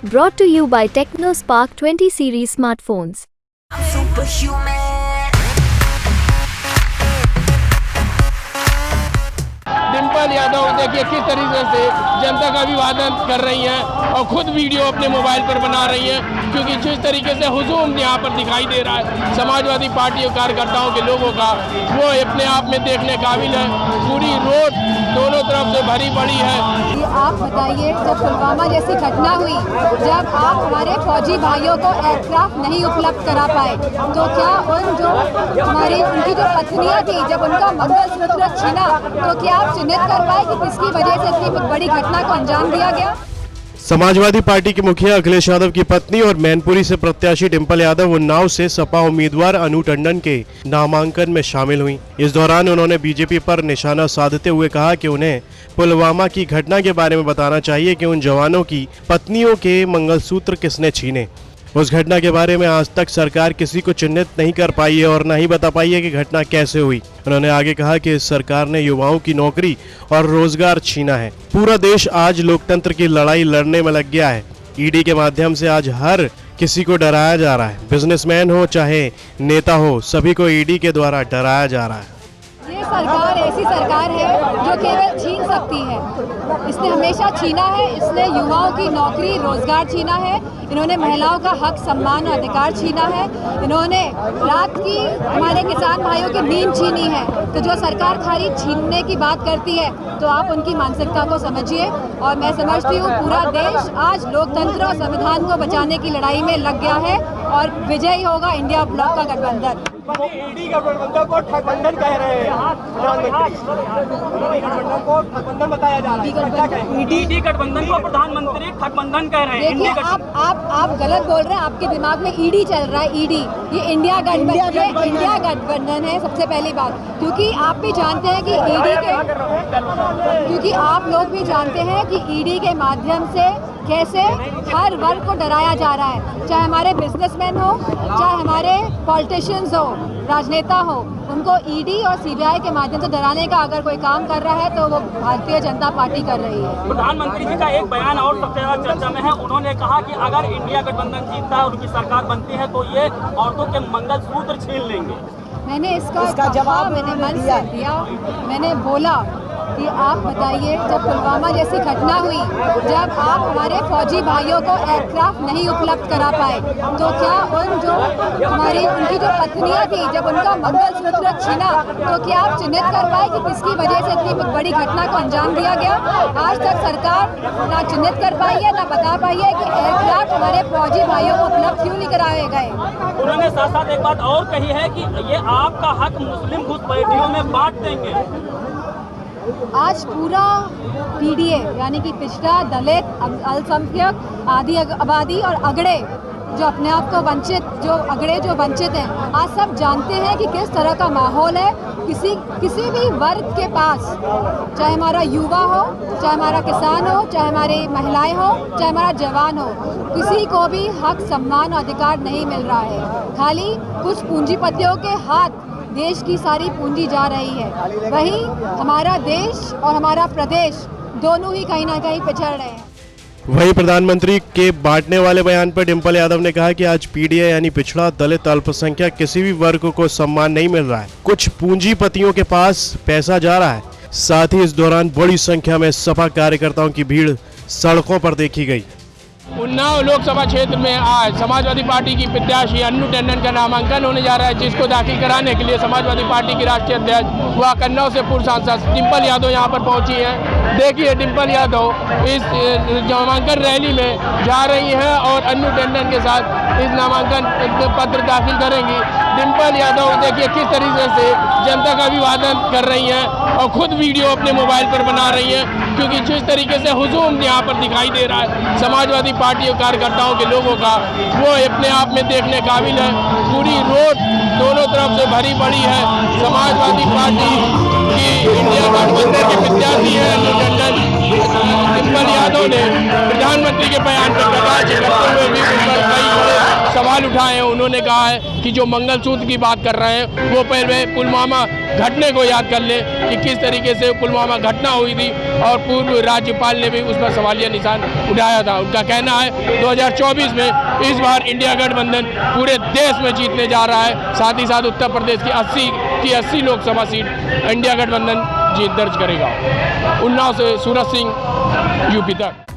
Brought to you by TechnoSpark 20 series smartphones. I'm superhuman. Dimple Yadav देखिए किस तरीके से जनता का अभिवादन कर रही हैं और खुद वीडियो अपने मोबाइल पर बना रही हैं, क्योंकि जिस तरीके से हुजूम यहाँ पर दिखाई दे रहा है समाजवादी पार्टी और कार्यकर्ताओं के लोगों का, वो अपने आप में देखने काबिल है। पूरी रोड दोनों तरफ से भरी पड़ी है। आप बताइए, जब पुलवामा जैसी घटना हुई, जब आप हमारे फौजी भाइयों को एयरक्राफ्ट नहीं उपलब्ध करा पाए, तो क्या उनकी जो पत्नियां थी, जब उनका मंगलसूत्र छीना, तो क्या आप चिन्हित कर पाए कि किसकी वजह से इतनी बड़ी घटना को अंजाम दिया गया? समाजवादी पार्टी के मुखिया अखिलेश यादव की पत्नी और मैनपुरी से प्रत्याशी डिम्पल यादव उन्नाव से सपा उम्मीदवार अनु टंडन के नामांकन में शामिल हुई। इस दौरान उन्होंने बीजेपी पर निशाना साधते हुए कहा कि उन्हें पुलवामा की घटना के बारे में बताना चाहिए कि उन जवानों की पत्नियों के मंगलसूत्र किसने छीने। उस घटना के बारे में आज तक सरकार किसी को चिन्हित नहीं कर पाई है और न ही बता पाई है कि घटना कैसे हुई। उन्होंने आगे कहा कि इस सरकार ने युवाओं की नौकरी और रोजगार छीना है। पूरा देश आज लोकतंत्र की लड़ाई लड़ने में लग गया है। ईडी के माध्यम से आज हर किसी को डराया जा रहा है। बिजनेसमैन हो चाहे नेता हो, सभी को ईडी के द्वारा डराया जा रहा है। ये सरकार ऐसी सरकार है जो केवल छीन सकती है। इसने हमेशा छीना है। इसने युवाओं की नौकरी रोजगार छीना है। इन्होंने महिलाओं का हक सम्मान और अधिकार छीना है। इन्होंने रात की हमारे किसान भाइयों की नींद छीनी है। तो जो सरकार खाली छीनने की बात करती है, तो आप उनकी मानसिकता को समझिए। और मैं समझती हूँ पूरा देश आज लोकतंत्र और संविधान को बचाने की लड़ाई में लग गया है और विजयी होगा इंडिया ब्लॉक का गठबंधन। ईडी गठबंधन को ठगबंधन कह रहे हैं प्रधानमंत्री, गठबंधन को ठगबंधन बताया जा रहा है। ईडी गठबंधन को प्रधानमंत्री ठगबंधन कह रहे हैं। देखिए, आप गलत बोल रहे हैं। आपके दिमाग में ईडी चल रहा है। ईडी ये इंडिया गठबंधन है। सबसे पहली बात, क्योंकि आप भी जानते हैं कि आप लोग भी जानते हैं कि ईडी के माध्यम से कैसे हर वर्ग को डराया जा रहा है। चाहे हमारे बिजनेसमैन हो, चाहे हमारे पॉलिटिशियंस हो, राजनेता हो, उनको ईडी और सीबीआई के माध्यम से डराने का अगर कोई काम कर रहा है तो वो भारतीय जनता पार्टी कर रही है। प्रधानमंत्री जी का एक बयान और सबसे ज्यादा चर्चा में है। उन्होंने कहा कि अगर इंडिया गठबंधन जीतता है, उनकी सरकार बनती है, तो ये औरतों के मंगलसूत्र छीन लेंगे। मैंने इसका जवाब मैंने मन से दिया। मैंने बोला कि आप बताइए, जब पुलवामा जैसी घटना हुई, जब आप हमारे फौजी भाइयों को एयरक्राफ्ट नहीं उपलब्ध करा पाए, तो क्या उनकी जो पत्नियां थी, जब उनका मंगलसूत्र छीना, तो क्या आप चिन्हित कर पाए कि किसकी वजह से इतनी बड़ी घटना को अंजाम दिया गया? आज तक सरकार ना चिन्हित कर पाई है, ना बता पाई है कि एयरक्राफ्ट हमारे फौजी भाइयों को उपलब्ध क्यों नहीं कराए गए। उन्होंने साथ साथ एक बात और कही है कि ये आपका हक मुस्लिम घुसपैठियों में बांट देंगे। आज पूरा पीडीए यानी कि पिछड़ा, दलित, अल्पसंख्यक, आदि आबादी और अगड़े जो अपने आप को वंचित हैं, आज सब जानते हैं कि किस तरह का माहौल है। किसी भी वर्ग के पास, चाहे हमारा युवा हो, चाहे हमारा किसान हो, चाहे हमारी महिलाएं हो, चाहे हमारा जवान हो, किसी को भी हक सम्मान और अधिकार नहीं मिल रहा है। खाली कुछ पूंजीपतियों के हाथ देश की सारी पूंजी जा रही है। वहीं हमारा देश और हमारा प्रदेश दोनों ही कहीं ना कहीं पिछड़ रहे हैं। वहीं प्रधानमंत्री के बांटने वाले बयान पर डिम्पल यादव ने कहा कि आज पीडीए यानी पिछड़ा, दलित, अल्पसंख्यक किसी भी वर्ग को सम्मान नहीं मिल रहा है। कुछ पूंजीपतियों के पास पैसा जा रहा है। साथ ही इस दौरान बड़ी संख्या में सपा कार्यकर्ताओं की भीड़ सड़कों पर देखी गई। उन्नाव लोकसभा क्षेत्र में आज समाजवादी पार्टी की प्रत्याशी अनु टंडन का नामांकन होने जा रहा है, जिसको दाखिल कराने के लिए समाजवादी पार्टी की राष्ट्रीय अध्यक्ष व कन्नौज से पूर्व सांसद डिम्पल यादव यहां पर पहुंची हैं। देखिए, डिम्पल यादव इस नामांकन रैली में जा रही हैं और अनु टंडन के साथ इस नामांकन पत्र दाखिल करेंगी। डिम्पल यादव देखिए किस तरीके से जनता का अभिवादन कर रही हैं और खुद वीडियो अपने मोबाइल पर बना रही हैं, क्योंकि जिस तरीके से हुजूम यहाँ पर दिखाई दे रहा है समाजवादी पार्टी और कार्यकर्ताओं के लोगों का, वो अपने आप में देखने काबिल है। पूरी रोड दोनों तरफ से भरी पड़ी है। समाजवादी पार्टी की इंडिया गठबंधन के प्रत्याशी है अनु टंडन। डिम्पल यादव ने प्रधानमंत्री के बयान पर प्रकाश करते हुए भी उन पर कई सवाल उठाए हैं। उन्होंने कहा है कि जो मंगलसूत्र की बात कर रहे हैं वो पहले पुलवामा घटने को याद कर ले कि किस तरीके से पुलवामा घटना हुई थी और पूर्व राज्यपाल ने भी उस पर सवालिया निशान उठाया था। उनका कहना है 2024 में इस बार इंडिया गठबंधन पूरे देश में जीतने जा रहा है। साथ ही साथ उत्तर प्रदेश की 80 लोकसभा सीट इंडिया गठबंधन जीत दर्ज करेगा। उन्नाव से सूरज सिंह, यूपी तक।